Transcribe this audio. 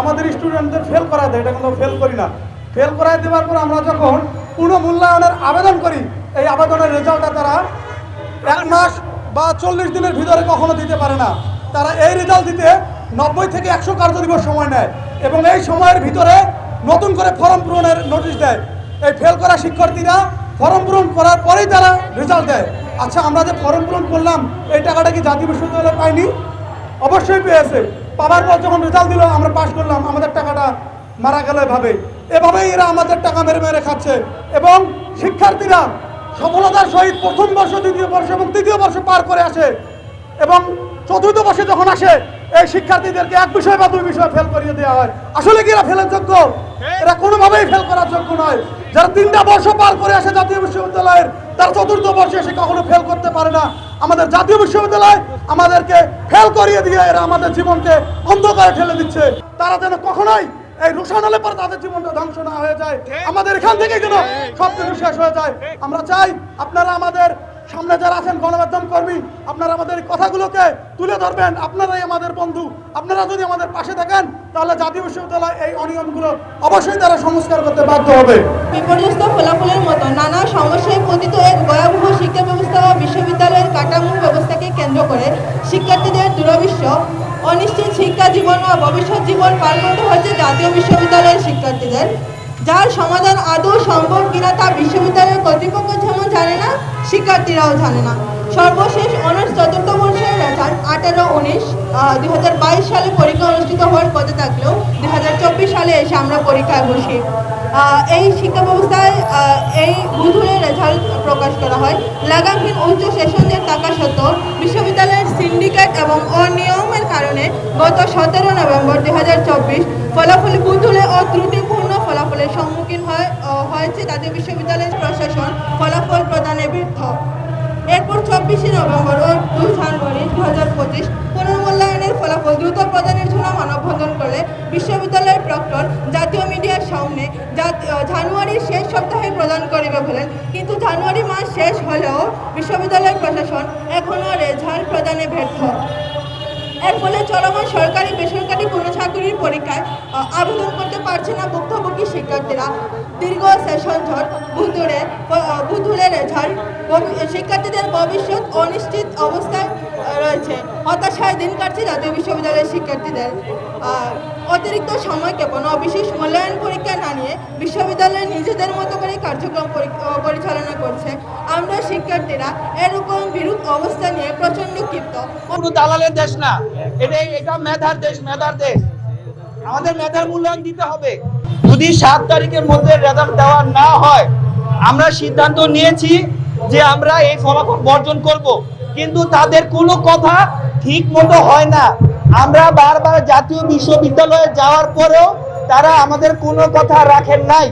আমাদের স্টুডেন্টদের ফেল করা দেয়, এটা কিন্তু ফেল করি না। ফেল করায় দেওয়ার পর আমরা যখন পুনঃমূল্যায়নের আবেদন করি, এই আবেদনের রেজাল্টটা তারা 1 মাস বা 40 দিনের ভিতরে কখনো দিতে পারে না। তারা এই রেজাল্ট দিতে 90 থেকে 100 কার্যদিবস সময় নেয় এবং এই সময়ের ভিতরে নতুন করে ফর্ম পূরণের নোটিশ দেয়। এই ফেল করা শিক্ষার্থীরা ফর্ম পূরণ করার পরেই তারা রেজাল্ট দেয়। আচ্ছা, আমরা যে ফর্ম পূরণ করলাম এই টাকাটা কি জাতীয় বিশ্ববিদ্যালয় পাইনি? অবশ্যই পেয়েছে। পাওয়ার পর যখন রেজাল্ট দিল আমরা পাস করলাম, আমাদের টাকাটা মারা গেল। এভাবেই এরা আমাদের টাকা মেরে মেরে খাচ্ছে। এবং শিক্ষার্থীরা সফলতার সহিত প্রথম বর্ষ, দ্বিতীয় বর্ষ এবং তৃতীয় বর্ষ পার করে আসে এবং চতুর্থ বর্ষে যখন আসে এই শিক্ষার্থীদেরকে 1 বিষয় বা 2 বিষয় ফেল করিয়ে দেওয়া হয়। আসলে কি এরা ফেলের যোগ্য? এরা কোনোভাবেই ফেল করার যোগ্য নয়। যারা 3টা বর্ষ পার করে আসে জাতীয় বিশ্ববিদ্যালয়ের, তারা চতুর্থ বর্ষে এসে কখনো ফেল করতে পারে না। আমাদের জাতীয় বিশ্ববিদ্যালয় আমাদেরকে ফেল করিয়ে দিয়ে এরা আমাদের জীবনকে অন্ধকারে ঠেলে দিচ্ছে। তারা যেন কখনোই এই রোশন হলে পরে তাদের জীবনটা ধ্বংস না হয়ে যায়, আমাদের এখান থেকে যেন সব কিছু শেষ হয়ে যায়। আমরা চাই আপনারা আমাদের সামনে যারা আছেন গণমাধ্যম কর্মী, আপনারা আমাদের কথাগুলোকে তুলে ধরবেন। আপনারাই আমাদের বন্ধু। আপনারা যদি আমাদের পাশে থাকেন তাহলে জাতীয় বিশ্ববিদ্যালয় এই অনিয়মগুলো অবশ্যই তারা সংস্কার করতে বাধ্য হবে। বিপর্যস্ত ফলাফলের মতো নানা সমস্যায় পতিত এক ভয়াবহ শিক্ষা ব্যবস্থা ও বিশ্ববিদ্যালয়ের কাঠামো ব্যবস্থাকে কেন্দ্র করে শিক্ষার্থীদের দুরবিশ্ব অনিশ্চিত শিক্ষা জীবন ও ভবিষ্যৎ জীবন পার করতে হচ্ছে জাতীয় বিশ্ববিদ্যালয়ের শিক্ষার্থীদের, যার সমাধান আদৌ সম্ভব কিনা তা বিশ্ববিদ্যালয়ের কর্তৃপক্ষ যেমন জানে না, শিক্ষার্থীরাও জানে না। সর্বশেষ অনার্স চতুর্থ বর্ষের রেজাল্ট 18-19 2022 সালে পরীক্ষা অনুষ্ঠিত হওয়ার কথা থাকলেও 2024 সালে এসে আমরা পরীক্ষায় বসি। এই শিক্ষা ব্যবস্থায় এই বুধুরের রেজাল্ট প্রকাশ করা হয়। লাগামহীন উচ্চ সেশনের থাকা সত্ত্বেও বিশ্ববিদ্যালয়ের সিন্ডিকেট এবং অনিয়মের কারণে গত 17 নভেম্বর 2024 ফলাফল বুধুরে ও ত্রুটিপূর্ণ ফলাফলের সম্মুখীন হয়েছে জাতীয় বিশ্ববিদ্যালয়ের প্রশাসন, ফলাফল প্রদানে ব্যর্থ। এরপর 24 নভেম্বর ও 2 জানুয়ারি 2025 পুনর্মূল্যায়নের ফলাফল দ্রুত প্রদানের জন্য মানববন্ধন করলে বিশ্ববিদ্যালয়ের প্রক্টর জাতীয় মিডিয়ার সামনে জানুয়ারির শেষ সপ্তাহে প্রদান করিবে বলেন, কিন্তু জানুয়ারি মাস শেষ হলেও বিশ্ববিদ্যালয়ের প্রশাসন এখনও রেজাল্ট প্রদানে ব্যর্থ। এর ফলে চলমান সরকারি বেসরকারি কোনো চাকরির পরীক্ষায় আবেদন করতে পারছে না ভুক্তভোগী শিক্ষার্থীরা। দীর্ঘ সেশন ঝড় বুধুরে রেজাল্ট শিক্ষার্থীদের ভবিষ্যৎ অনিশ্চিত অবস্থায় রয়েছে। হতাশায় দিন কাটছে জাতীয় বিশ্ববিদ্যালয়ের শিক্ষার্থীদের। অতিরিক্ত সময় ক্ষেপণ ও বিশেষ মূল্যায়ন পরীক্ষা না নিয়ে বিশ্ববিদ্যালয় নিজেদের মতো করে কার্যক্রম পরিচালনা করছে। আমরা শিক্ষার্থীরা এরকম বিরূপ অবস্থা নিয়ে প্রচন্ড ক্ষিপ্ত। কোনো দালালের দেশ না, এটা মেধার দেশ, মেধার দেশ। আমাদের মেধার মূল্যায়ন দিতে হবে। যদি 7 তারিখের মধ্যে রেজাল্ট দেওয়া না হয়, আমরা সিদ্ধান্ত নিয়েছি যে আমরা এই ফলাফল বর্জন করব, কিন্তু তাদের কোনো কথা ঠিক মতো হয় না। আমরা বারবার জাতীয় বিশ্ববিদ্যালয়ে যাওয়ার পরেও তারা আমাদের কোনো কথা রাখেন নাই।